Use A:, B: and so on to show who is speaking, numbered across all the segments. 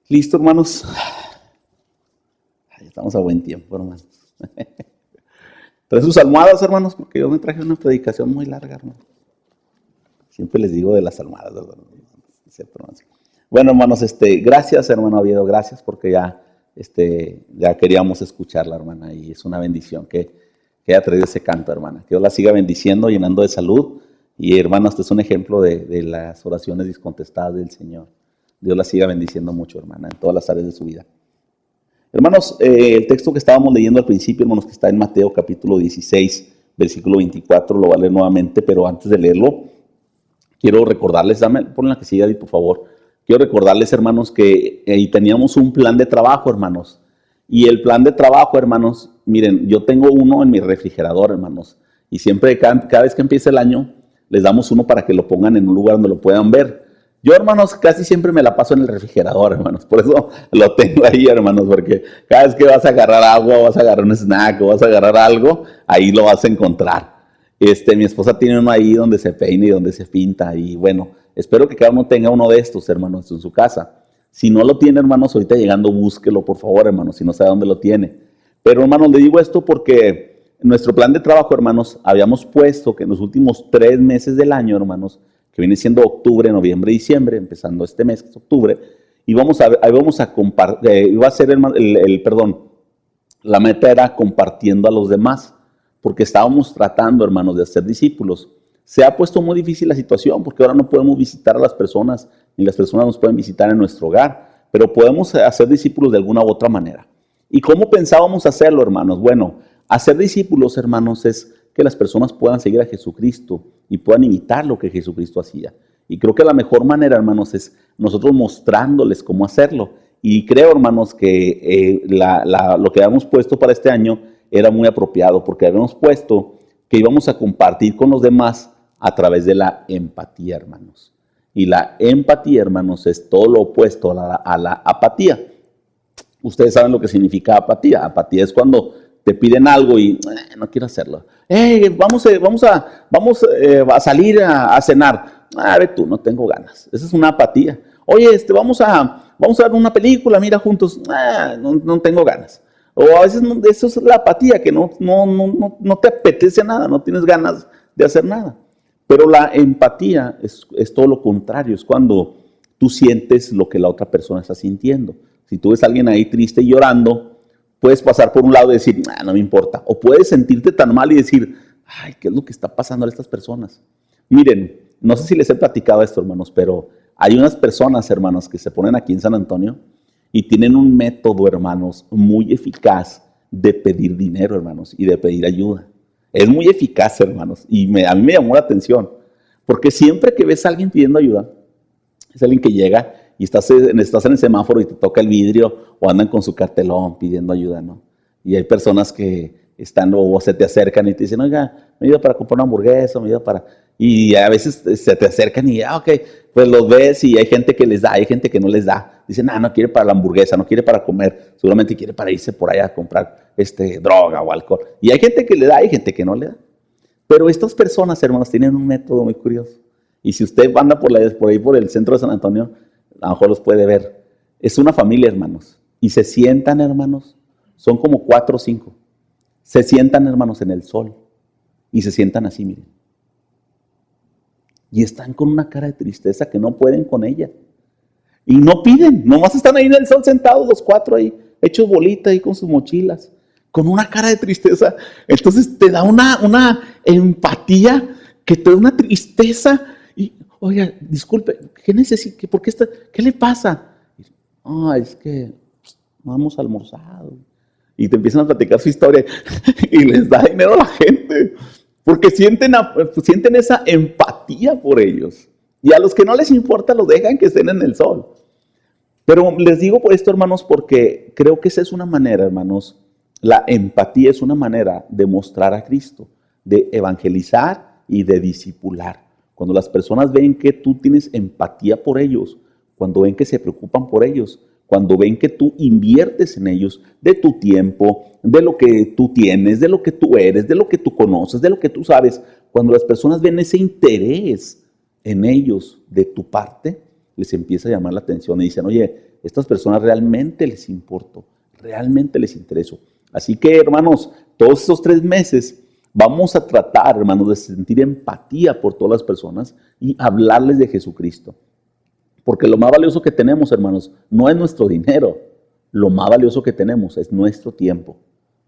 A: Listo, hermanos. Estamos a buen tiempo, hermanos. Trae sus almohadas, hermanos, porque yo me traje una predicación muy larga, hermano. Siempre les digo de las almohadas, ¿verdad? Bueno, hermanos, gracias, hermano Oviedo, gracias, porque ya queríamos escucharla, hermana, y es una bendición que haya traído ese canto, hermana. Que Dios la siga bendiciendo, llenando de salud. Y, hermano, este es un ejemplo de las oraciones discontestadas del Señor. Dios la siga bendiciendo mucho, hermana, en todas las áreas de su vida. Hermanos, el texto que estábamos leyendo al principio, hermanos, que está en Mateo capítulo 16, versículo 24, lo voy a leer nuevamente, pero antes de leerlo, quiero recordarles, ponle la que siga ahí, por favor. Quiero recordarles, hermanos, que ahí teníamos un plan de trabajo, hermanos. Y el plan de trabajo, hermanos, miren, yo tengo uno en mi refrigerador, hermanos. Y siempre, cada vez que empieza el año, les damos uno para que lo pongan en un lugar donde lo puedan ver. Yo, hermanos, casi siempre me la paso en el refrigerador, hermanos. Por eso lo tengo ahí, hermanos, porque cada vez que vas a agarrar agua, vas a agarrar un snack o vas a agarrar algo, ahí lo vas a encontrar. Mi esposa tiene uno ahí donde se peina y donde se pinta. Y bueno, espero que cada uno tenga uno de estos, hermanos, en su casa. Si no lo tiene, hermanos, ahorita llegando, búsquelo, por favor, hermanos, si no sabe dónde lo tiene. Pero, hermanos, le digo esto porque en nuestro plan de trabajo, hermanos, habíamos puesto que en los últimos 3 meses del año, hermanos, que viene siendo octubre, noviembre, diciembre, empezando este mes, que es octubre, iba a ser la meta era compartiendo a los demás, porque estábamos tratando, hermanos, de hacer discípulos. Se ha puesto muy difícil la situación, porque ahora no podemos visitar a las personas, ni las personas nos pueden visitar en nuestro hogar, pero podemos hacer discípulos de alguna u otra manera. ¿Y cómo pensábamos hacerlo, hermanos? Bueno, hacer discípulos, hermanos, es que las personas puedan seguir a Jesucristo y puedan imitar lo que Jesucristo hacía. Y creo que la mejor manera, hermanos, es nosotros mostrándoles cómo hacerlo. Y creo, hermanos, que lo que habíamos puesto para este año era muy apropiado, porque habíamos puesto que íbamos a compartir con los demás a través de la empatía, hermanos. Y la empatía, hermanos, es todo lo opuesto a la apatía. Ustedes saben lo que significa apatía. Apatía es cuando te piden algo y no quiero hacerlo. Vamos a salir a cenar. A ver tú, no tengo ganas. Esa es una apatía. Oye, vamos a ver una película, mira juntos. No tengo ganas. O a veces eso es la apatía, que no te apetece nada, no tienes ganas de hacer nada. Pero la empatía es todo lo contrario, es cuando tú sientes lo que la otra persona está sintiendo. Si tú ves a alguien ahí triste y llorando, puedes pasar por un lado y decir, no me importa. O puedes sentirte tan mal y decir, ay, ¿qué es lo que está pasando a estas personas? Miren, no sé si les he platicado esto, hermanos, pero hay unas personas, hermanos, que se ponen aquí en San Antonio y tienen un método, hermanos, muy eficaz de pedir dinero, hermanos, y de pedir ayuda. Es muy eficaz, hermanos, y a mí me llamó la atención, porque siempre que ves a alguien pidiendo ayuda, es alguien que llega y estás en el semáforo y te toca el vidrio o andan con su cartelón pidiendo ayuda, ¿no? Y hay personas que están o se te acercan y te dicen, oiga, me ayuda para comprar una hamburguesa, me ayuda para... Y a veces se te acercan y, ok, pues los ves y hay gente que les da, hay gente que no les da. Dicen, no quiere para la hamburguesa, no quiere para comer, seguramente quiere para irse por allá a comprar droga o alcohol. Y hay gente que le da, hay gente que no le da. Pero estas personas, hermanos, tienen un método muy curioso. Y si usted anda por ahí por el centro de San Antonio, a lo mejor los puede ver. Es una familia, hermanos. Y se sientan, hermanos, son como 4 o 5. Se sientan, hermanos, en el sol. Y se sientan así, miren. Y están con una cara de tristeza que no pueden con ella. Y no piden, nomás están ahí en el sol sentados los 4 ahí, hechos bolita ahí con sus mochilas, con una cara de tristeza. Entonces te da una empatía que te da una tristeza. Y, oiga, disculpe, ¿qué necesita? ¿Por qué está? ¿Qué le pasa? Es que no hemos almorzado. Y te empiezan a platicar su historia y les da dinero a la gente. Porque sienten esa empatía por ellos. Y a los que no les importa los dejan que estén en el sol. Pero les digo por esto, hermanos, porque creo que esa es una manera, hermanos. La empatía es una manera de mostrar a Cristo, de evangelizar y de discipular. Cuando las personas ven que tú tienes empatía por ellos, cuando ven que se preocupan por ellos, cuando ven que tú inviertes en ellos de tu tiempo, de lo que tú tienes, de lo que tú eres, de lo que tú conoces, de lo que tú sabes, cuando las personas ven ese interés en ellos de tu parte, les empieza a llamar la atención y dicen, oye, estas personas realmente les importo, realmente les intereso. Así que, hermanos, todos esos 3 meses vamos a tratar, hermanos, de sentir empatía por todas las personas y hablarles de Jesucristo. Porque lo más valioso que tenemos, hermanos, no es nuestro dinero. Lo más valioso que tenemos es nuestro tiempo.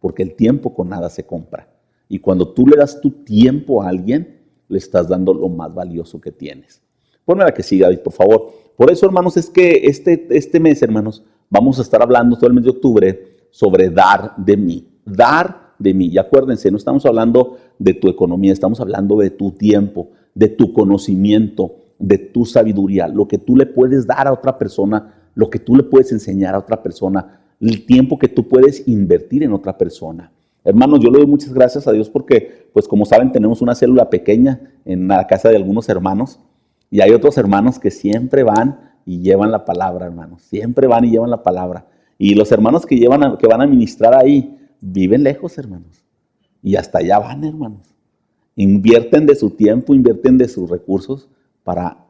A: Porque el tiempo con nada se compra. Y cuando tú le das tu tiempo a alguien, le estás dando lo más valioso que tienes. Ponme la que siga, David, por favor. Por eso, hermanos, es que este mes, hermanos, vamos a estar hablando todo el mes de octubre sobre dar de mí. Dar de mí. Y acuérdense, no estamos hablando de tu economía, estamos hablando de tu tiempo, de tu conocimiento, de tu sabiduría, lo que tú le puedes dar a otra persona, lo que tú le puedes enseñar a otra persona, el tiempo que tú puedes invertir en otra persona. Hermanos, yo le doy muchas gracias a Dios porque, pues como saben, tenemos una célula pequeña en la casa de algunos hermanos y hay otros hermanos que siempre van y llevan la palabra, hermanos. Siempre van y llevan la palabra. Y los hermanos que van a ministrar ahí viven lejos, hermanos. Y hasta allá van, hermanos. Invierten de su tiempo, invierten de sus recursos para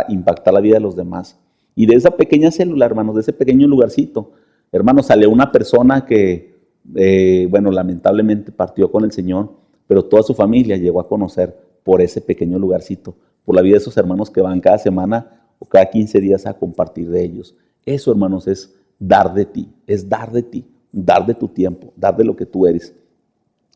A: impactar la vida de los demás. Y de esa pequeña célula, hermanos, de ese pequeño lugarcito, hermanos, salió una persona que, lamentablemente partió con el Señor, pero toda su familia llegó a conocer por ese pequeño lugarcito, por la vida de esos hermanos que van cada semana o cada 15 días a compartir de ellos. Eso, hermanos, es dar de ti, dar de tu tiempo, dar de lo que tú eres,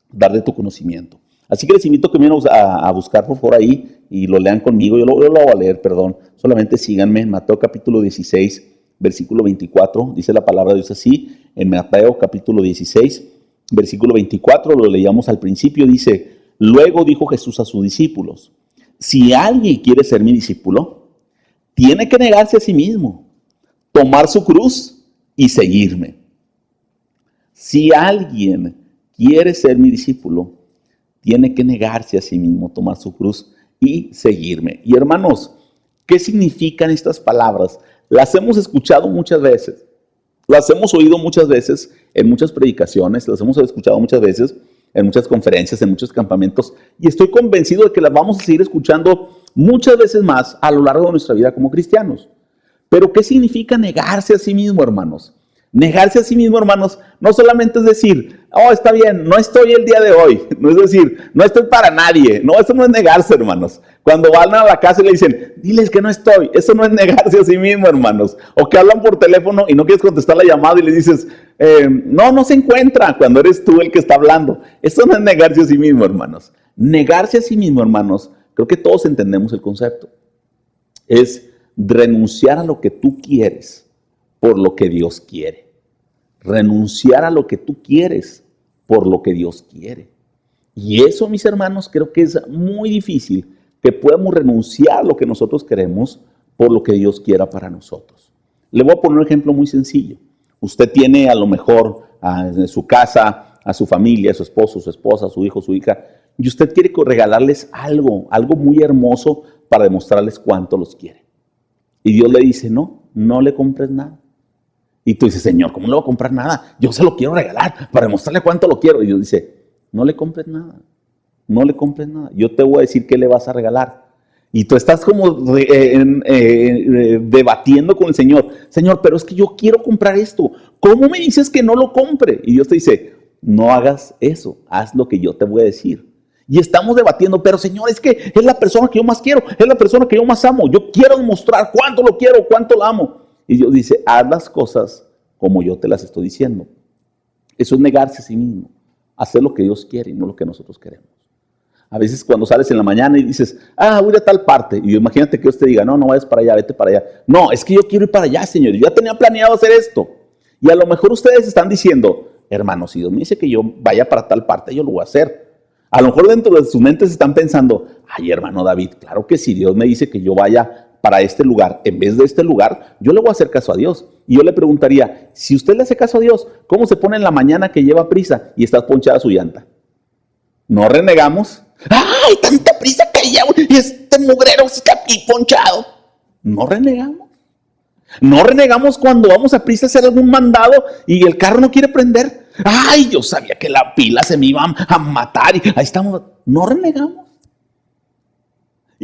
A: dar de tu conocimiento. Así que les invito a que me vayan a buscar por favor ahí y lo lean conmigo. Yo lo voy a leer, perdón. Solamente síganme en Mateo capítulo 16, versículo 24. Dice la palabra de Dios así, en Mateo capítulo 16, versículo 24, lo leíamos al principio, dice, luego dijo Jesús a sus discípulos, si alguien quiere ser mi discípulo, tiene que negarse a sí mismo, tomar su cruz y seguirme. Si alguien quiere ser mi discípulo, tiene que negarse a sí mismo, tomar su cruz y seguirme. Y hermanos, ¿qué significan estas palabras? Las hemos escuchado muchas veces, las hemos oído muchas veces en muchas predicaciones, las hemos escuchado muchas veces en muchas conferencias, en muchos campamentos, y estoy convencido de que las vamos a seguir escuchando muchas veces más a lo largo de nuestra vida como cristianos. Pero ¿qué significa negarse a sí mismo, hermanos? Negarse a sí mismo, hermanos, no solamente es decir, oh, está bien, no estoy el día de hoy. No es decir, no estoy para nadie. No, eso no es negarse, hermanos. Cuando van a la casa y le dicen, diles que no estoy. Eso no es negarse a sí mismo, hermanos. O que hablan por teléfono y no quieres contestar la llamada y le dices, no se encuentra, cuando eres tú el que está hablando. Eso no es negarse a sí mismo, hermanos. Negarse a sí mismo, hermanos, creo que todos entendemos el concepto. Es renunciar a lo que tú quieres por lo que Dios quiere. Renunciar a lo que tú quieres por lo que Dios quiere. Y eso, mis hermanos, creo que es muy difícil que podamos renunciar a lo que nosotros queremos por lo que Dios quiera para nosotros. Le voy a poner un ejemplo muy sencillo. Usted tiene a lo mejor en su casa a su familia, a su esposo, su esposa, su hijo, su hija, y usted quiere regalarles algo muy hermoso para demostrarles cuánto los quiere. Y Dios le dice, no le compres nada. Y tú dices, Señor, ¿cómo no le voy a comprar nada? Yo se lo quiero regalar para demostrarle cuánto lo quiero. Y Dios dice, no le compres nada. No le compres nada. Yo te voy a decir qué le vas a regalar. Y tú estás como debatiendo con el Señor. Señor, pero es que yo quiero comprar esto. ¿Cómo me dices que no lo compre? Y Dios te dice, no hagas eso. Haz lo que yo te voy a decir. Y estamos debatiendo, pero Señor, es que es la persona que yo más quiero. Es la persona que yo más amo. Yo quiero demostrar cuánto lo quiero, cuánto lo amo. Y Dios dice, haz las cosas como yo te las estoy diciendo. Eso es negarse a sí mismo. Hacer lo que Dios quiere y no lo que nosotros queremos. A veces cuando sales en la mañana y dices, voy a tal parte. Y imagínate que Dios te diga, no vayas para allá, vete para allá. No, es que yo quiero ir para allá, Señor. Yo ya tenía planeado hacer esto. Y a lo mejor ustedes están diciendo, hermano, si Dios me dice que yo vaya para tal parte, yo lo voy a hacer. A lo mejor dentro de sus mentes están pensando, ay, hermano David, claro que si Dios me dice que yo vaya para este lugar, en vez de este lugar, yo le voy a hacer caso a Dios. Y yo le preguntaría, si usted le hace caso a Dios, ¿cómo se pone en la mañana que lleva prisa y está ponchada su llanta? ¿No renegamos? ¡Ay, tanta prisa que llevo! Y este mugrero está aquí ponchado. ¿No renegamos? ¿No renegamos cuando vamos a prisa a hacer algún mandado y el carro no quiere prender? ¡Ay, yo sabía que la pila se me iba a matar! Y ahí estamos. ¿No renegamos?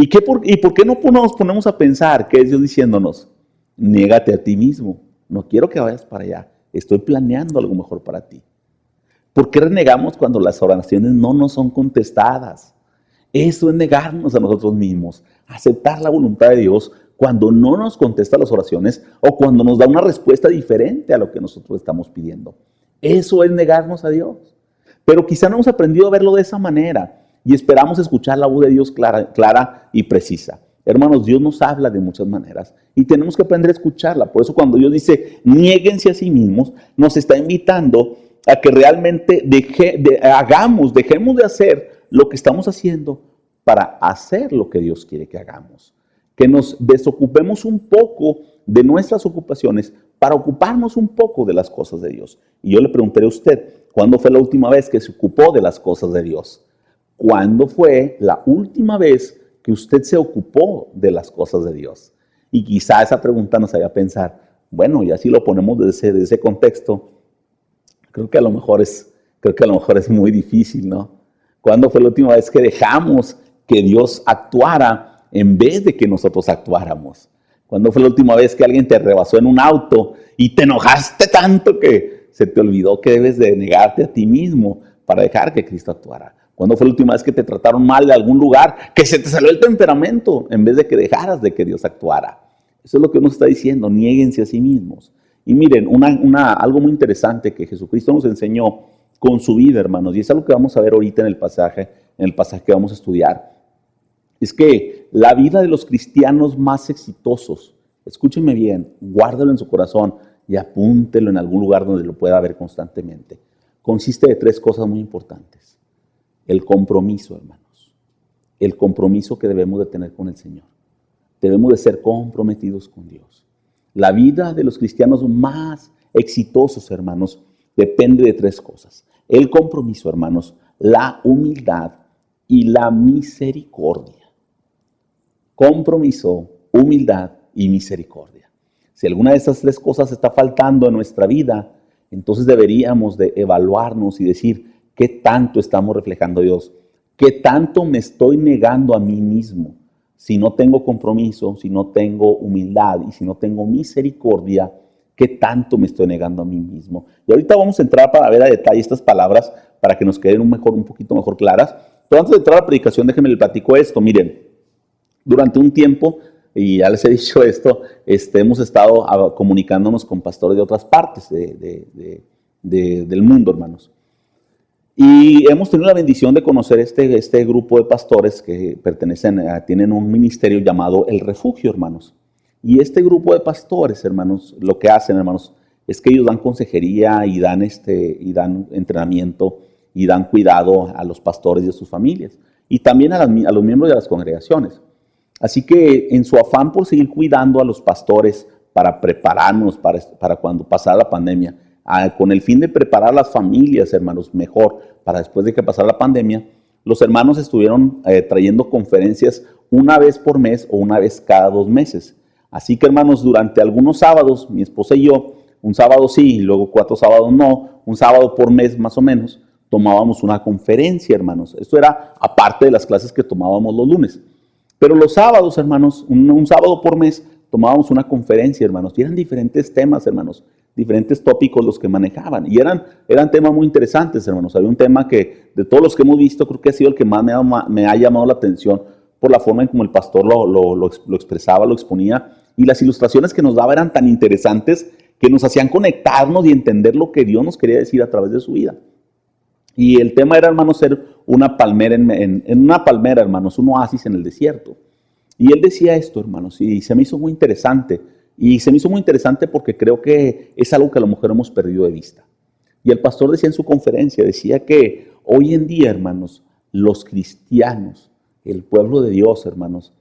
A: ¿Y por qué no nos ponemos a pensar que es Dios diciéndonos, niégate a ti mismo, no quiero que vayas para allá, estoy planeando algo mejor para ti? ¿Por qué renegamos cuando las oraciones no nos son contestadas? Eso es negarnos a nosotros mismos, aceptar la voluntad de Dios cuando no nos contesta las oraciones o cuando nos da una respuesta diferente a lo que nosotros estamos pidiendo. Eso es negarnos a Dios. Pero quizá no hemos aprendido a verlo de esa manera y esperamos escuchar la voz de Dios clara y precisa. Hermanos, Dios nos habla de muchas maneras y tenemos que aprender a escucharla. Por eso cuando Dios dice, niéguense a sí mismos, nos está invitando a que realmente dejemos de hacer lo que estamos haciendo para hacer lo que Dios quiere que hagamos. Que nos desocupemos un poco de nuestras ocupaciones para ocuparnos un poco de las cosas de Dios. Y yo le preguntaré a usted, ¿cuándo fue la última vez que se ocupó de las cosas de Dios? ¿Cuándo fue la última vez que usted se ocupó de las cosas de Dios? Y quizá esa pregunta nos haga pensar, bueno, y así lo ponemos desde ese contexto, creo que a lo mejor es muy difícil, ¿no? ¿Cuándo fue la última vez que dejamos que Dios actuara en vez de que nosotros actuáramos? ¿Cuándo fue la última vez que alguien te rebasó en un auto y te enojaste tanto que se te olvidó que debes de negarte a ti mismo para dejar que Cristo actuara? ¿Cuándo fue la última vez que te trataron mal de algún lugar, que se te salió el temperamento en vez de que dejaras de que Dios actuara? Eso es lo que nos está diciendo, niéguense a sí mismos. Y miren, algo muy interesante que Jesucristo nos enseñó con su vida, hermanos, y es algo que vamos a ver ahorita en el pasaje que vamos a estudiar, es que la vida de los cristianos más exitosos, escúchenme bien, guárdalo en su corazón y apúntelo en algún lugar donde lo pueda ver constantemente, consiste de 3 cosas muy importantes. El compromiso, hermanos, el compromiso que debemos de tener con el Señor. Debemos de ser comprometidos con Dios. La vida de los cristianos más exitosos, hermanos, depende de 3 cosas. El compromiso, hermanos, la humildad y la misericordia. Compromiso, humildad y misericordia. Si alguna de estas 3 cosas está faltando en nuestra vida, entonces deberíamos de evaluarnos y decir, ¿qué tanto estamos reflejando a Dios? ¿Qué tanto me estoy negando a mí mismo? Si no tengo compromiso, si no tengo humildad y si no tengo misericordia, ¿qué tanto me estoy negando a mí mismo? Y ahorita vamos a entrar para ver a detalle estas palabras para que nos queden un poquito mejor claras. Pero antes de entrar a la predicación, déjenme les platico esto. Miren, durante un tiempo, y ya les he dicho esto, hemos estado comunicándonos con pastores de otras partes del mundo, hermanos. Y hemos tenido la bendición de conocer este grupo de pastores que tienen un ministerio llamado El Refugio, hermanos. Y este grupo de pastores, hermanos, lo que hacen, hermanos, es que ellos dan consejería y dan entrenamiento y dan cuidado a los pastores y a sus familias. Y también a los miembros de las congregaciones. Así que en su afán por seguir cuidando a los pastores para prepararnos para cuando pasara la pandemia, con el fin de preparar a las familias, hermanos, mejor para después de que pasara la pandemia, los hermanos estuvieron trayendo conferencias una vez por mes o una vez cada 2 meses. Así que, hermanos, durante algunos sábados, mi esposa y yo, un sábado sí y luego 4 sábados no, un sábado por mes más o menos, tomábamos una conferencia, hermanos. Esto era aparte de las clases que tomábamos los lunes. Pero los sábados, hermanos, un sábado por mes, tomábamos una conferencia, hermanos, y eran diferentes temas, hermanos, diferentes tópicos los que manejaban, y eran temas muy interesantes, hermanos. Había un tema que, de todos los que hemos visto, creo que ha sido el que más me ha llamado la atención por la forma en como el pastor lo expresaba, lo exponía, y las ilustraciones que nos daba eran tan interesantes que nos hacían conectarnos y entender lo que Dios nos quería decir a través de su vida. Y el tema era, hermanos, ser una palmera en una palmera, hermanos, un oasis en el desierto. Y él decía esto, hermanos, y se me hizo muy interesante. Y se me hizo muy interesante porque creo que es algo que a lo mejor hemos perdido de vista. Y el pastor decía en su conferencia, decía que hoy en día, hermanos, los cristianos, el pueblo de Dios, hermanos,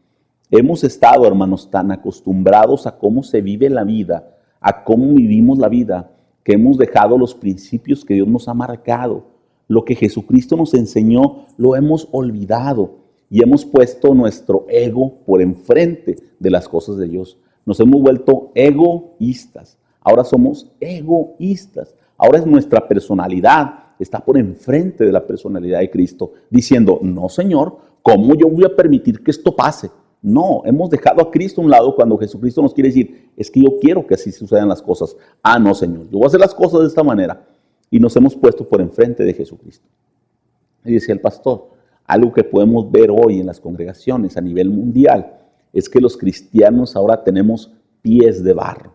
A: hemos estado, hermanos, tan acostumbrados a cómo se vive la vida, a cómo vivimos la vida, que hemos dejado los principios que Dios nos ha marcado. Lo que Jesucristo nos enseñó lo hemos olvidado y hemos puesto nuestro ego por enfrente de las cosas de Dios. Nos hemos vuelto egoístas. Ahora somos egoístas. Ahora es nuestra personalidad está por enfrente de la personalidad de Cristo, diciendo, no, Señor, ¿cómo yo voy a permitir que esto pase? No, hemos dejado a Cristo a un lado cuando Jesucristo nos quiere decir, es que yo quiero que así sucedan las cosas. Ah, no, Señor, yo voy a hacer las cosas de esta manera. Y nos hemos puesto por enfrente de Jesucristo. Y decía el pastor, algo que podemos ver hoy en las congregaciones a nivel mundial es que los cristianos ahora tenemos pies de barro.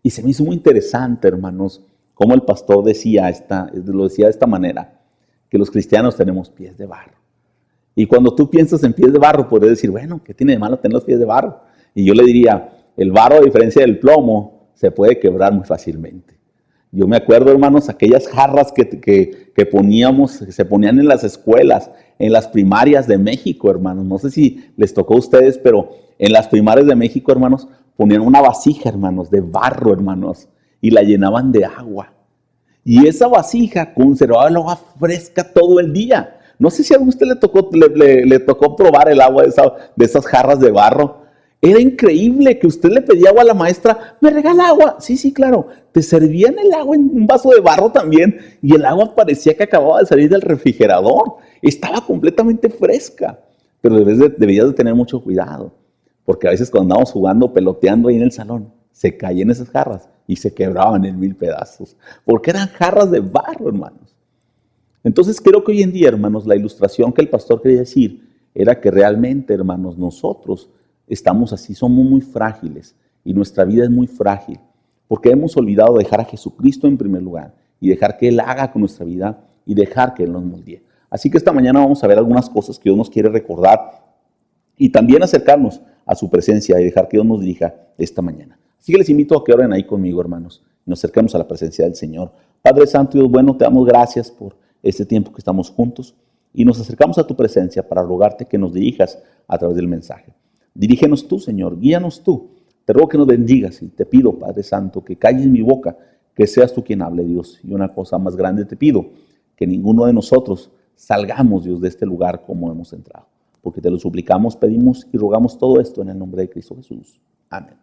A: Y se me hizo muy interesante, hermanos, cómo el pastor lo decía de esta manera, que los cristianos tenemos pies de barro. Y cuando tú piensas en pies de barro, puedes decir, bueno, ¿qué tiene de malo tener los pies de barro? Y yo le diría, el barro, a diferencia del plomo, se puede quebrar muy fácilmente. Yo me acuerdo, hermanos, aquellas jarras que se ponían en las escuelas, en las primarias de México, hermanos. No sé si les tocó a ustedes, pero en las primarias de México, hermanos, ponían una vasija, hermanos, de barro, hermanos, y la llenaban de agua. Y esa vasija conservaba el agua fresca todo el día. No sé si a usted le tocó probar el agua de esas jarras de barro. Era increíble que usted le pedía agua a la maestra, ¿me regala agua? Sí, sí, claro. Te servían el agua en un vaso de barro también y el agua parecía que acababa de salir del refrigerador. Estaba completamente fresca, pero debías de tener mucho cuidado, porque a veces cuando andábamos jugando, peloteando ahí en el salón, se caían esas jarras y se quebraban en 1000 pedazos, porque eran jarras de barro, hermanos. Entonces creo que hoy en día, hermanos, la ilustración que el pastor quería decir era que realmente, hermanos, nosotros estamos así, somos muy frágiles y nuestra vida es muy frágil porque hemos olvidado dejar a Jesucristo en primer lugar y dejar que Él haga con nuestra vida y dejar que Él nos moldee. Así que esta mañana vamos a ver algunas cosas que Dios nos quiere recordar y también acercarnos a su presencia y dejar que Dios nos dirija esta mañana. Así que les invito a que oren ahí conmigo, hermanos, y nos acerquemos a la presencia del Señor. Padre Santo y Dios bueno, te damos gracias por este tiempo que estamos juntos y nos acercamos a tu presencia para rogarte que nos dirijas a través del mensaje. Dirígenos tú, Señor, guíanos tú. Te ruego que nos bendigas y te pido, Padre Santo, que calles mi boca, que seas tú quien hable, Dios. Y una cosa más grande te pido, que ninguno de nosotros salgamos, Dios, de este lugar como hemos entrado. Porque te lo suplicamos, pedimos y rogamos todo esto en el nombre de Cristo Jesús. Amén.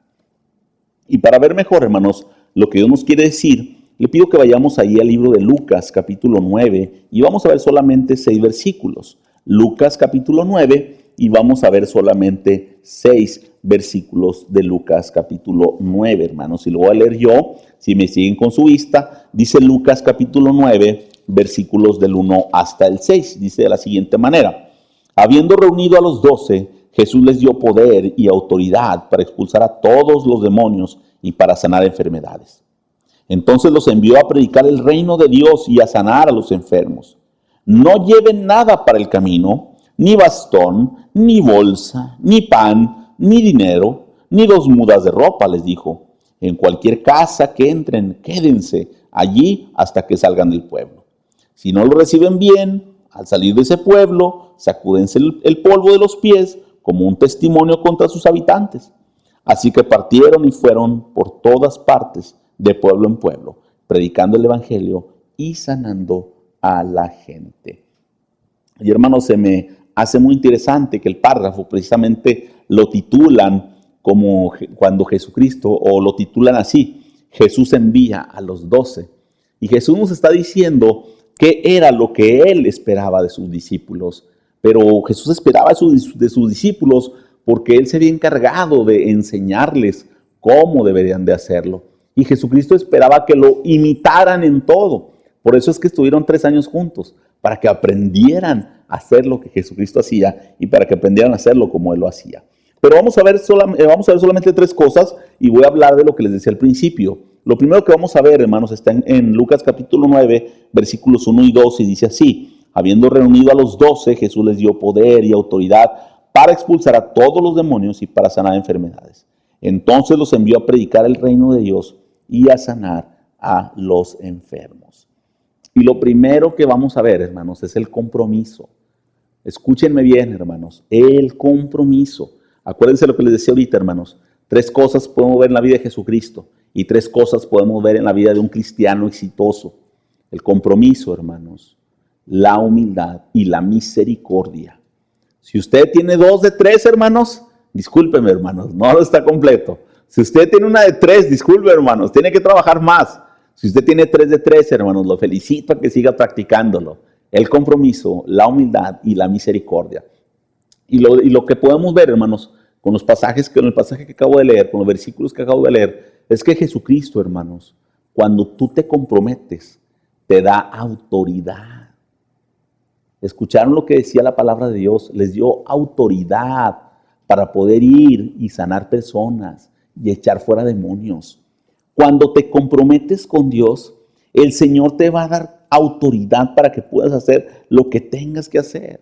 A: Y para ver mejor, hermanos, lo que Dios nos quiere decir, le pido que vayamos ahí al libro de Lucas, capítulo 9, y vamos a ver solamente 6 versículos. Lucas, capítulo 9, y vamos a ver solamente 6 versículos de Lucas, capítulo 9, hermanos. Y lo voy a leer yo, si me siguen con su vista. Dice Lucas, capítulo 9, versículos del 1 hasta el 6. Dice de la siguiente manera: habiendo reunido a los 12, Jesús les dio poder y autoridad para expulsar a todos los demonios y para sanar enfermedades. Entonces los envió a predicar el reino de Dios y a sanar a los enfermos. No lleven nada para el camino, ni bastón, ni bolsa, ni pan, ni dinero, ni 2 mudas de ropa, les dijo. En cualquier casa que entren, quédense allí hasta que salgan del pueblo. Si no lo reciben bien, al salir de ese pueblo, sacúdense el polvo de los pies como un testimonio contra sus habitantes. Así que partieron y fueron por todas partes, de pueblo en pueblo, predicando el evangelio y sanando a la gente. Y hermanos, se me hace muy interesante que el párrafo precisamente lo titulan como cuando Jesucristo, o lo titulan así: Jesús envía a los 12. Y Jesús nos está diciendo qué era lo que Él esperaba de sus discípulos. Pero Jesús esperaba de sus discípulos porque Él se había encargado de enseñarles cómo deberían de hacerlo. Y Jesucristo esperaba que lo imitaran en todo. Por eso es que estuvieron 3 años juntos, para que aprendieran a hacer lo que Jesucristo hacía y para que aprendieran a hacerlo como Él lo hacía. Pero vamos a ver solamente 3 cosas y voy a hablar de lo que les decía al principio. Lo primero que vamos a ver, hermanos, está en Lucas capítulo 9, versículos 1 y 2, y dice así: habiendo reunido a los 12, Jesús les dio poder y autoridad para expulsar a todos los demonios y para sanar enfermedades. Entonces los envió a predicar el reino de Dios y a sanar a los enfermos. Y lo primero que vamos a ver, hermanos, es el compromiso. Escúchenme bien, hermanos, el compromiso. Acuérdense lo que les decía ahorita, hermanos. 3 cosas podemos ver en la vida de Jesucristo y 3 cosas podemos ver en la vida de un cristiano exitoso. El compromiso, hermanos, la humildad y la misericordia. Si usted tiene 2 de 3, hermanos, discúlpeme, hermanos, no está completo. Si usted tiene 1 de 3, disculpe, hermanos, tiene que trabajar más. Si usted tiene 3 de 3, hermanos, lo felicito a que siga practicándolo. El compromiso, la humildad y la misericordia. y lo que podemos ver, hermanos, con el pasaje que acabo de leer, con los versículos que acabo de leer, es que Jesucristo, hermanos, cuando tú te comprometes, te da autoridad. ¿Escucharon lo que decía la palabra de Dios? Les dio autoridad para poder ir y sanar personas y echar fuera demonios. Cuando te comprometes con Dios, el Señor te va a dar autoridad para que puedas hacer lo que tengas que hacer.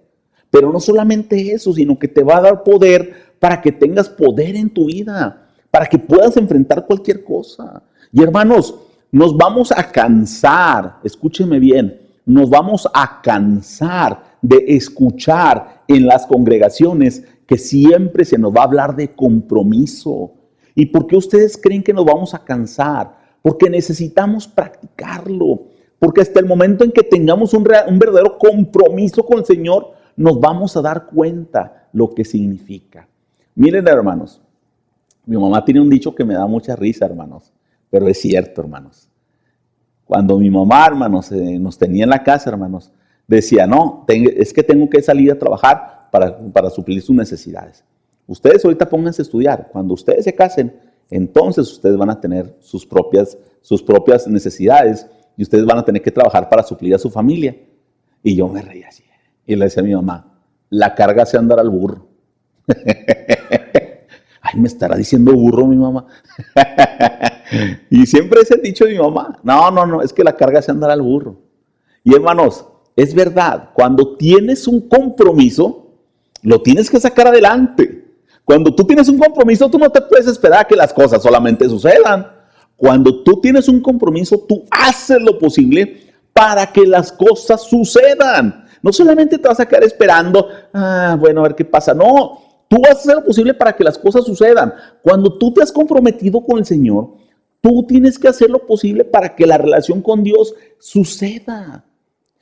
A: Pero no solamente eso, sino que te va a dar poder para que tengas poder en tu vida, para que puedas enfrentar cualquier cosa. Y hermanos, nos vamos a cansar, escúcheme bien, nos vamos a cansar de escuchar en las congregaciones que siempre se nos va a hablar de compromiso. ¿Y por qué ustedes creen que nos vamos a cansar? Porque necesitamos practicarlo. Porque hasta el momento en que tengamos un verdadero compromiso con el Señor, nos vamos a dar cuenta lo que significa. Miren, hermanos, mi mamá tiene un dicho que me da mucha risa, hermanos, pero es cierto, hermanos. Cuando mi mamá, hermanos, nos tenía en la casa, hermanos, decía, no, es que tengo que salir a trabajar para suplir sus necesidades. Ustedes ahorita pónganse a estudiar. Cuando ustedes se casen, entonces ustedes van a tener sus propias necesidades y ustedes van a tener que trabajar para suplir a su familia. Y yo me reía así. Y le decía a mi mamá, la carga se andar al burro. Ay, me estará diciendo burro mi mamá. Y siempre es el dicho de mi mamá. No, es que la carga se andar al burro. Y hermanos, es verdad, cuando tienes un compromiso, lo tienes que sacar adelante. Cuando tú tienes un compromiso, tú no te puedes esperar a que las cosas solamente sucedan. Cuando tú tienes un compromiso, tú haces lo posible para que las cosas sucedan. No solamente te vas a quedar esperando, bueno, a ver qué pasa. No, tú vas a hacer lo posible para que las cosas sucedan. Cuando tú te has comprometido con el Señor, tú tienes que hacer lo posible para que la relación con Dios suceda.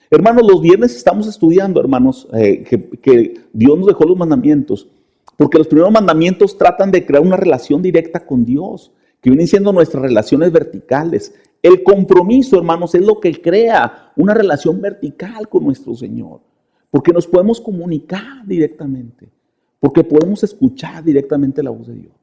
A: Hermanos, los viernes estamos estudiando, hermanos, que Dios nos dejó los mandamientos, porque los primeros mandamientos tratan de crear una relación directa con Dios, que vienen siendo nuestras relaciones verticales. El compromiso, hermanos, es lo que crea una relación vertical con nuestro Señor, porque nos podemos comunicar directamente, porque podemos escuchar directamente la voz de Dios.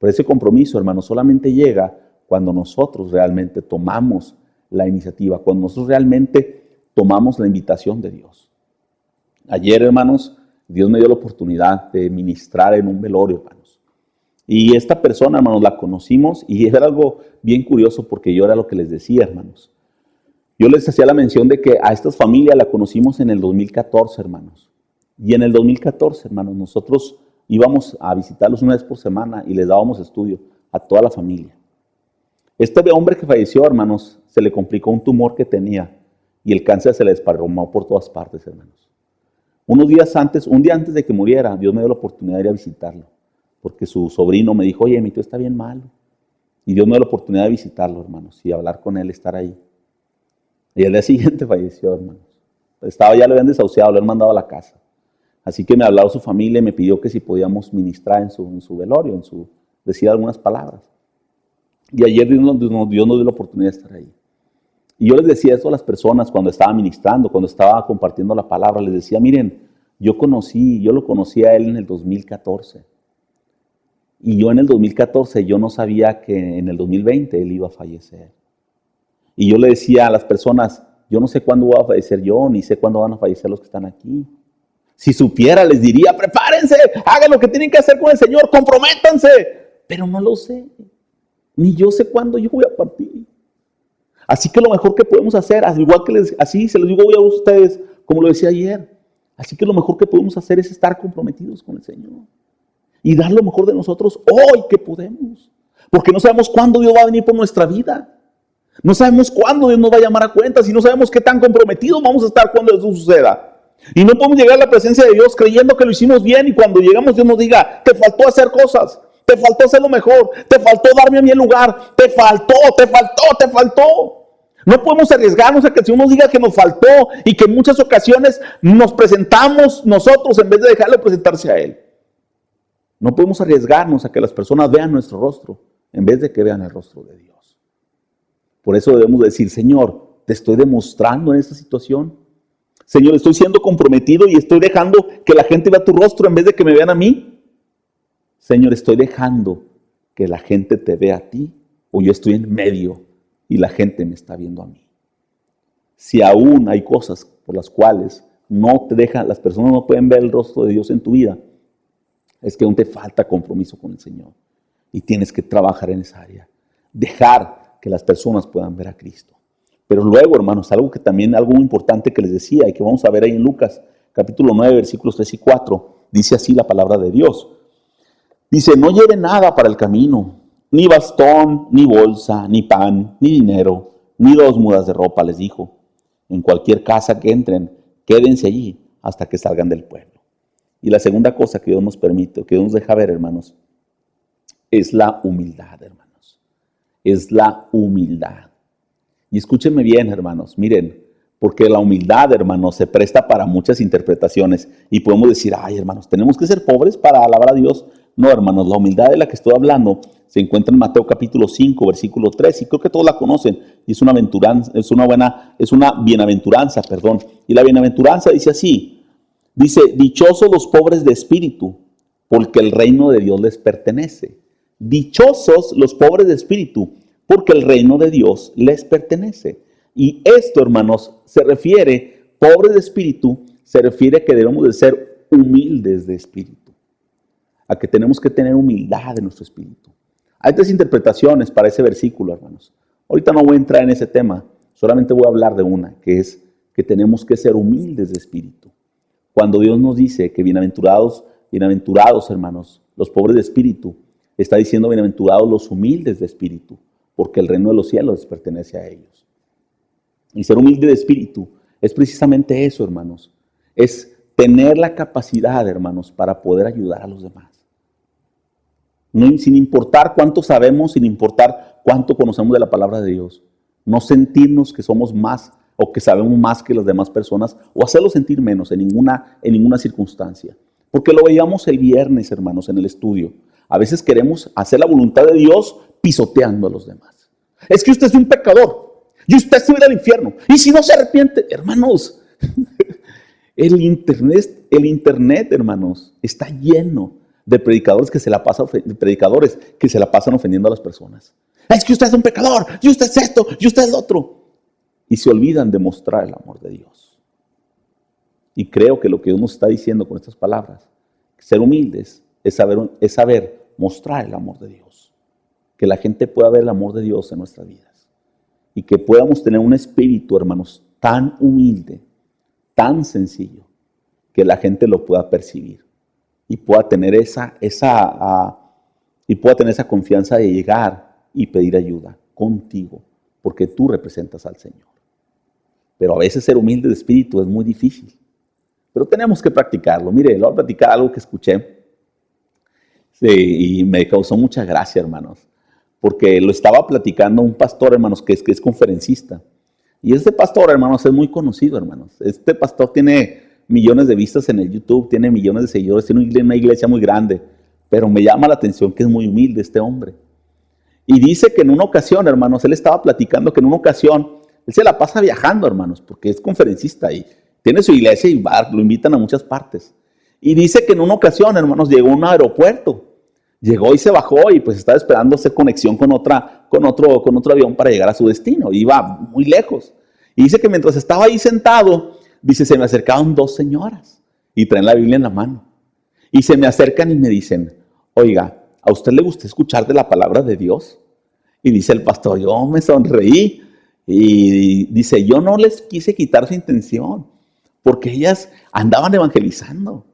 A: Pero ese compromiso, hermanos, solamente llega cuando nosotros realmente tomamos la iniciativa, cuando nosotros realmente tomamos la invitación de Dios. Ayer, hermanos, Dios me dio la oportunidad de ministrar en un velorio, hermanos. Y esta persona, hermanos, la conocimos y era algo bien curioso porque yo era lo que les decía, hermanos. Yo les hacía la mención de que a esta familia la conocimos en el 2014, hermanos. Y en el 2014, hermanos, nosotros íbamos a visitarlos una vez por semana y les dábamos estudio a toda la familia. Este hombre que falleció, hermanos, se le complicó un tumor que tenía y el cáncer se le desparramó por todas partes, hermanos. Un día antes de que muriera, Dios me dio la oportunidad de ir a visitarlo, porque su sobrino me dijo, oye, mi tío está bien malo. Y Dios me dio la oportunidad de visitarlo, hermanos, y hablar con él, estar ahí. Y el día siguiente falleció, hermanos. Ya lo habían desahuciado, lo habían mandado a la casa. Así que me habló su familia y me pidió que si podíamos ministrar en su velorio, decir algunas palabras. Y ayer Dios nos dio la oportunidad de estar ahí. Y yo les decía esto a las personas cuando estaba ministrando, cuando estaba compartiendo la palabra, les decía, miren, yo lo conocí a él en el 2014. Y yo en el 2014, yo no sabía que en el 2020 él iba a fallecer. Y yo le decía a las personas, yo no sé cuándo voy a fallecer yo, ni sé cuándo van a fallecer los que están aquí. Si supiera, les diría, prepárense, hagan lo que tienen que hacer con el Señor, comprométanse. Pero no lo sé, ni yo sé cuándo yo voy a partir. Así que lo mejor que podemos hacer, igual que así se los digo hoy a ustedes, como lo decía ayer, así que lo mejor que podemos hacer es estar comprometidos con el Señor y dar lo mejor de nosotros hoy que podemos, porque no sabemos cuándo Dios va a venir por nuestra vida, no sabemos cuándo Dios nos va a llamar a cuentas y no sabemos qué tan comprometidos vamos a estar cuando eso suceda. Y no podemos llegar a la presencia de Dios creyendo que lo hicimos bien y cuando llegamos Dios nos diga, te faltó hacer cosas, te faltó hacer lo mejor, te faltó darme a mí el lugar, te faltó. No podemos arriesgarnos a que el Señor nos diga que nos faltó y que en muchas ocasiones nos presentamos nosotros en vez de dejarlo presentarse a Él. No podemos arriesgarnos a que las personas vean nuestro rostro en vez de que vean el rostro de Dios. Por eso debemos decir, Señor, te estoy demostrando en esta situación. Señor, estoy siendo comprometido y estoy dejando que la gente vea tu rostro en vez de que me vean a mí. Señor, estoy dejando que la gente te vea a ti, o yo estoy en medio y la gente me está viendo a mí. Si aún hay cosas por las cuales no te dejan, las personas no pueden ver el rostro de Dios en tu vida, es que aún te falta compromiso con el Señor. Y tienes que trabajar en esa área. Dejar que las personas puedan ver a Cristo. Pero luego, hermanos, algo muy importante que les decía y que vamos a ver ahí en Lucas, capítulo 9, versículos 3 y 4, dice así la palabra de Dios. Dice, no lleve nada para el camino, ni bastón, ni bolsa, ni pan, ni dinero, ni 2 mudas de ropa, les dijo. En cualquier casa que entren, quédense allí hasta que salgan del pueblo. Y la segunda cosa que Dios nos permite, que Dios nos deja ver, hermanos, es la humildad, hermanos. Es la humildad. Y escúchenme bien, hermanos, miren, porque la humildad, hermanos, se presta para muchas interpretaciones. Y podemos decir, ay, hermanos, ¿tenemos que ser pobres para alabar a Dios? No, hermanos, la humildad de la que estoy hablando se encuentra en Mateo capítulo 5, versículo 3, y creo que todos la conocen, y es una bienaventuranza. Y la bienaventuranza dice así, dice, dichosos los pobres de espíritu, porque el reino de Dios les pertenece. Dichosos los pobres de espíritu, porque el reino de Dios les pertenece. Y esto, hermanos, pobres de espíritu, se refiere a que debemos de ser humildes de espíritu. A que tenemos que tener humildad en nuestro espíritu. Hay 3 interpretaciones para ese versículo, hermanos. Ahorita no voy a entrar en ese tema, solamente voy a hablar de una, que es que tenemos que ser humildes de espíritu. Cuando Dios nos dice que bienaventurados, hermanos, los pobres de espíritu, está diciendo bienaventurados los humildes de espíritu, porque el reino de los cielos les pertenece a ellos. Y ser humilde de espíritu es precisamente eso, hermanos. Es tener la capacidad, hermanos, para poder ayudar a los demás. No, sin importar cuánto sabemos, sin importar cuánto conocemos de la palabra de Dios. No sentirnos que somos más o que sabemos más que las demás personas o hacerlos sentir menos en ninguna circunstancia. Porque lo veíamos el viernes, hermanos, en el estudio. A veces queremos hacer la voluntad de Dios pisoteando a los demás. Es que usted es un pecador y usted se va a ir al infierno. Y si no se arrepiente, hermanos, el internet, hermanos, está lleno de predicadores que se la pasan ofendiendo a las personas. Es que usted es un pecador, y usted es esto, y usted es lo otro. Y se olvidan de mostrar el amor de Dios. Y creo que lo que Dios nos está diciendo con estas palabras, ser humildes, es saber mostrar el amor de Dios. Que la gente pueda ver el amor de Dios en nuestras vidas. Y que podamos tener un espíritu, hermanos, tan humilde, tan sencillo, que la gente lo pueda percibir. Y pueda tener esa confianza de llegar y pedir ayuda contigo, porque tú representas al Señor. Pero a veces ser humilde de espíritu es muy difícil. Pero tenemos que practicarlo. Mire, le voy a platicar algo que escuché y me causó mucha gracia, hermanos, porque lo estaba platicando un pastor, hermanos, que es conferencista. Y este pastor, hermanos, es muy conocido, hermanos. Este pastor tiene millones de vistas en el YouTube, tiene millones de seguidores, tiene una iglesia muy grande, pero me llama la atención que es muy humilde este hombre. Y dice que en una ocasión, hermanos, él estaba platicando que en una ocasión, él se la pasa viajando, hermanos, porque es conferencista y tiene su iglesia y lo invitan a muchas partes. Y dice que en una ocasión, hermanos, llegó a un aeropuerto, llegó y se bajó y pues estaba esperando hacer conexión con otro avión para llegar a su destino, iba muy lejos. Y dice que mientras estaba ahí sentado, dice, se me acercaron 2 señoras y traen la Biblia en la mano. Y se me acercan y me dicen, oiga, ¿a usted le gusta escuchar de la palabra de Dios? Y dice el pastor, yo me sonreí. Y dice, yo no les quise quitar su intención, porque ellas andaban evangelizando.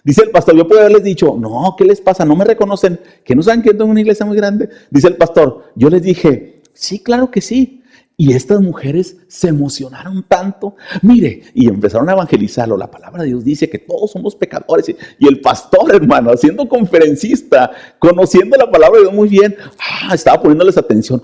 A: Dice el pastor, yo puedo haberles dicho, no, ¿qué les pasa? ¿No me reconocen? ¿Que no saben que tengo una iglesia muy grande? Dice el pastor, yo les dije, sí, claro que sí. Y estas mujeres se emocionaron tanto, mire, y empezaron a evangelizarlo. La palabra de Dios dice que todos somos pecadores. Y el pastor, hermano, siendo conferencista, conociendo la palabra de Dios muy bien, estaba poniéndoles atención.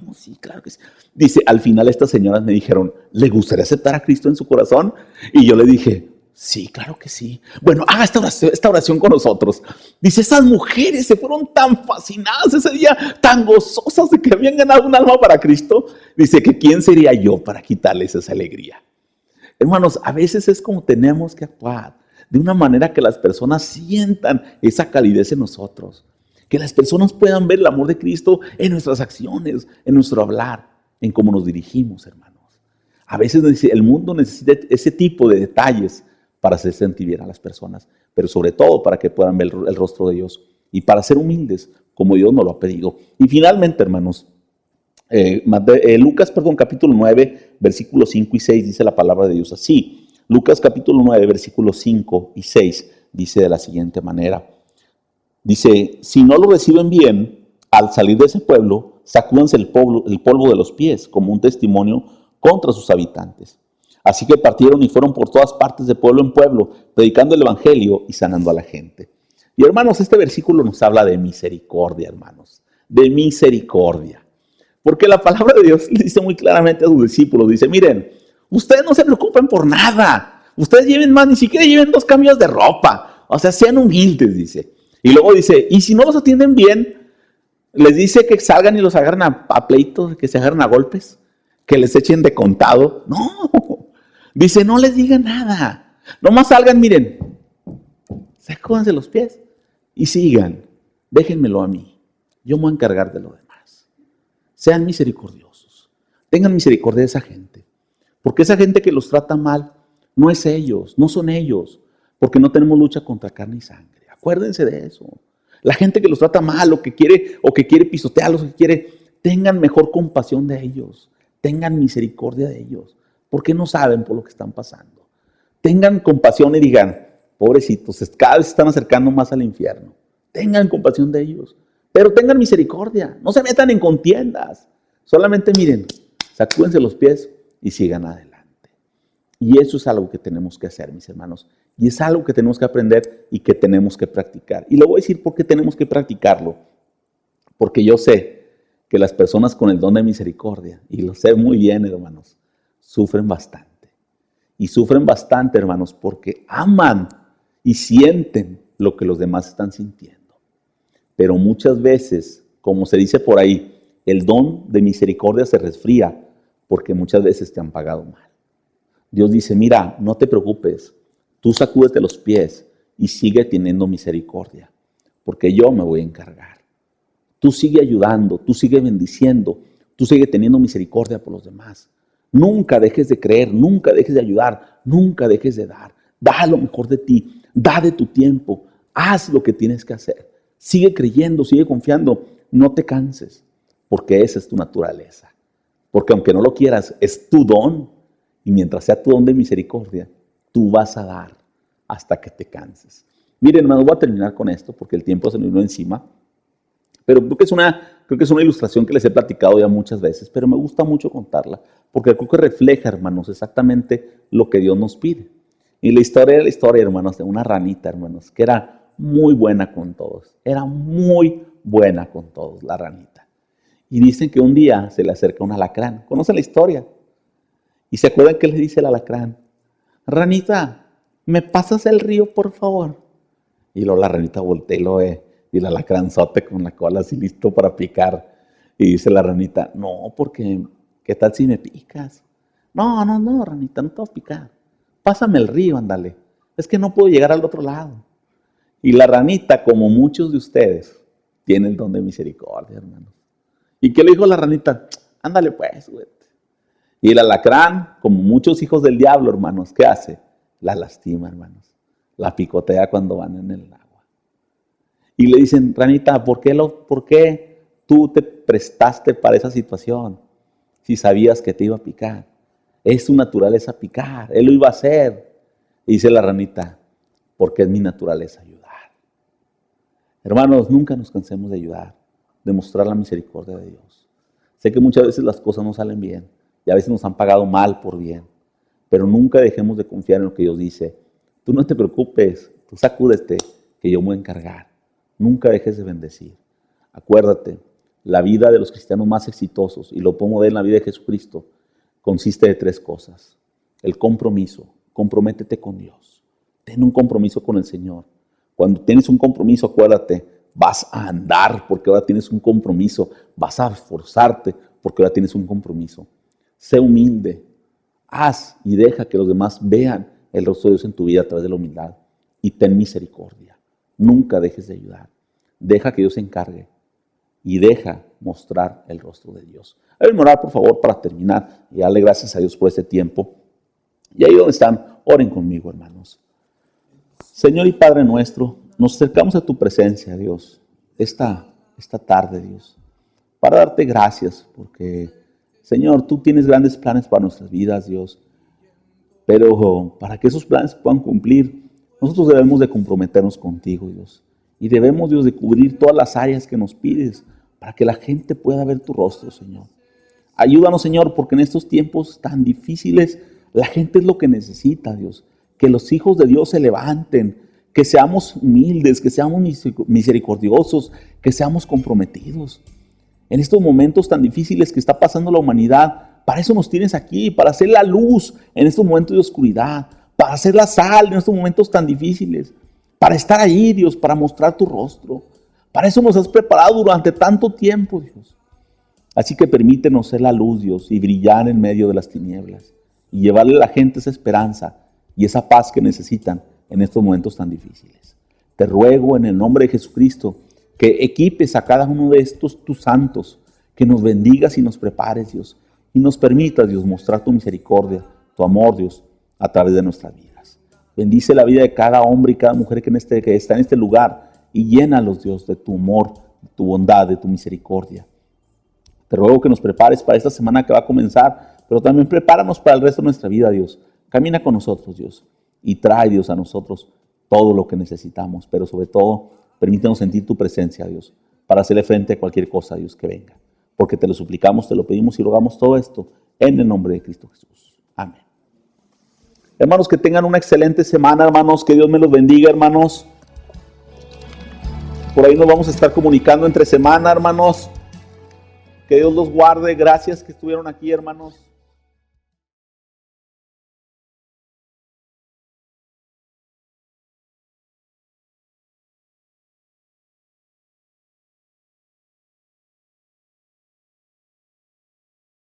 A: No, sí, claro que sí. Dice, al final estas señoras me dijeron, ¿le gustaría aceptar a Cristo en su corazón? Y yo le dije, sí, claro que sí. Bueno, haga esta oración con nosotros. Dice, esas mujeres se fueron tan fascinadas ese día, tan gozosas de que habían ganado un alma para Cristo. Dice que quién sería yo para quitarles esa alegría. Hermanos, a veces es como tenemos que actuar, de una manera que las personas sientan esa calidez en nosotros. Que las personas puedan ver el amor de Cristo en nuestras acciones, en nuestro hablar, en cómo nos dirigimos, hermanos. A veces el mundo necesita ese tipo de detalles para hacer sentir bien a las personas, pero sobre todo para que puedan ver el rostro de Dios y para ser humildes, como Dios nos lo ha pedido. Y finalmente, hermanos, Lucas, capítulo 9, versículos 5 y 6, dice la palabra de Dios así. Lucas capítulo 9, versículos 5 y 6, dice de la siguiente manera. Dice, si no lo reciben bien, al salir de ese pueblo, sacúdanse el polvo de los pies como un testimonio contra sus habitantes. Así que partieron y fueron por todas partes de pueblo en pueblo, predicando el evangelio y sanando a la gente. Y hermanos, este versículo nos habla de misericordia, hermanos, de misericordia. Porque la palabra de Dios le dice muy claramente a sus discípulos, dice, miren, ustedes no se preocupen por nada, ustedes lleven más, ni siquiera lleven 2 cambios de ropa, o sea, sean humildes, dice. Y luego dice, y si no los atienden bien, les dice que salgan y los agarren a pleitos, que se agarren a golpes, que les echen de contado. No, dice, no les digan nada, nomás salgan, miren, sacúdanse los pies y sigan, déjenmelo a mí, yo me voy a encargar de lo demás. Sean misericordiosos, tengan misericordia de esa gente, porque esa gente que los trata mal no es ellos, no son ellos, porque no tenemos lucha contra carne y sangre. Acuérdense de eso. La gente que los trata mal o que quiere pisotearlos, que quiere, tengan mejor compasión de ellos, tengan misericordia de ellos, porque no saben por lo que están pasando. Tengan compasión y digan, pobrecitos, cada vez se están acercando más al infierno. Tengan compasión de ellos, pero tengan misericordia, no se metan en contiendas. Solamente miren, sacúdense los pies y sigan adelante. Y eso es algo que tenemos que hacer, mis hermanos. Y es algo que tenemos que aprender y que tenemos que practicar. Y le voy a decir por qué tenemos que practicarlo. Porque yo sé que las personas con el don de misericordia, y lo sé muy bien, hermanos, sufren bastante. Y sufren bastante, hermanos, porque aman y sienten lo que los demás están sintiendo. Pero muchas veces, como se dice por ahí, el don de misericordia se resfría porque muchas veces te han pagado mal. Dios dice, mira, no te preocupes, tú sacúdete los pies y sigue teniendo misericordia, porque yo me voy a encargar. Tú sigue ayudando, tú sigue bendiciendo, tú sigue teniendo misericordia por los demás. Nunca dejes de creer, nunca dejes de ayudar, nunca dejes de dar. Da lo mejor de ti, da de tu tiempo, haz lo que tienes que hacer. Sigue creyendo, sigue confiando, no te canses, porque esa es tu naturaleza. Porque aunque no lo quieras, es tu don. Y mientras sea tu don de misericordia, tú vas a dar hasta que te canses. Miren, hermanos, voy a terminar con esto porque el tiempo se me vino encima. Pero creo que es una ilustración que les he platicado ya muchas veces, pero me gusta mucho contarla porque creo que refleja, hermanos, exactamente lo que Dios nos pide. Y la historia era la historia, hermanos, de una ranita, hermanos, que era muy buena con todos. Era muy buena con todos, la ranita. Y dicen que un día se le acerca un alacrán. ¿Conocen la historia? ¿Y se acuerdan qué le dice el alacrán? Ranita, ¿me pasas el río, por favor? Y luego la ranita voltea y lo ve. Y el alacránzote con la cola así listo para picar. Y dice la ranita, no, porque ¿qué tal si me picas? No, ranita, no te voy a picar. Pásame el río, ándale. Es que no puedo llegar al otro lado. Y la ranita, como muchos de ustedes, tiene el don de misericordia, hermanos. ¿Y qué le dijo la ranita? Ándale pues, güey. Y el alacrán, como muchos hijos del diablo, hermanos, ¿qué hace? La lastima, hermanos. La picotea cuando van en el agua. Y le dicen, ranita, ¿por qué tú te prestaste para esa situación? Si sabías que te iba a picar. Es su naturaleza picar. Él lo iba a hacer. Y dice la ranita, porque es mi naturaleza ayudar. Hermanos, nunca nos cansemos de ayudar, de mostrar la misericordia de Dios. Sé que muchas veces las cosas no salen bien. Y a veces nos han pagado mal por bien. Pero nunca dejemos de confiar en lo que Dios dice. Tú no te preocupes, tú sacúdete, que yo me voy a encargar. Nunca dejes de bendecir. Acuérdate, la vida de los cristianos más exitosos, y lo podemos ver en la vida de Jesucristo, consiste de 3 cosas. El compromiso. Comprométete con Dios. Ten un compromiso con el Señor. Cuando tienes un compromiso, acuérdate, vas a andar porque ahora tienes un compromiso. Vas a esforzarte porque ahora tienes un compromiso. Sé humilde, Haz y deja que los demás vean el rostro de Dios en tu vida a través de la humildad. Y ten misericordia. Nunca dejes de ayudar. Deja que Dios se encargue. Y deja mostrar el rostro de Dios. Ayúdenme a orar, por favor, para terminar. Y darle gracias a Dios por este tiempo. Y ahí donde están, oren conmigo, hermanos. Señor y Padre nuestro, nos acercamos a tu presencia, Dios, esta tarde, Dios, para darte gracias, porque, Señor, tú tienes grandes planes para nuestras vidas, Dios, pero para que esos planes puedan cumplir, nosotros debemos de comprometernos contigo, Dios, y debemos, Dios, de cubrir todas las áreas que nos pides, para que la gente pueda ver tu rostro, Señor. Ayúdanos, Señor, porque en estos tiempos tan difíciles, la gente es lo que necesita, Dios. Que los hijos de Dios se levanten, que seamos humildes, que seamos misericordiosos, que seamos comprometidos. En estos momentos tan difíciles que está pasando la humanidad, para eso nos tienes aquí, para hacer la luz en estos momentos de oscuridad, para hacer la sal en estos momentos tan difíciles, para estar ahí, Dios, para mostrar tu rostro. Para eso nos has preparado durante tanto tiempo, Dios. Así que permítenos ser la luz, Dios, y brillar en medio de las tinieblas, y llevarle a la gente esa esperanza y esa paz que necesitan en estos momentos tan difíciles. Te ruego en el nombre de Jesucristo que equipes a cada uno de estos tus santos, que nos bendigas y nos prepares, Dios, y nos permitas, Dios, mostrar tu misericordia, tu amor, Dios, a través de nuestras vidas. Bendice la vida de cada hombre y cada mujer que está en este lugar y llénalos, Dios, de tu amor, de tu bondad, de tu misericordia. Te ruego que nos prepares para esta semana que va a comenzar, pero también prepáranos para el resto de nuestra vida, Dios. Camina con nosotros, Dios, y trae, Dios, a nosotros todo lo que necesitamos, pero sobre todo, permítanos sentir tu presencia, Dios, para hacerle frente a cualquier cosa, Dios, que venga. Porque te lo suplicamos, te lo pedimos y rogamos todo esto en el nombre de Cristo Jesús. Amén. Hermanos, que tengan una excelente semana, hermanos, que Dios me los bendiga, hermanos. Por ahí nos vamos a estar comunicando entre semana, hermanos. Que Dios los guarde. Gracias que estuvieron aquí, hermanos.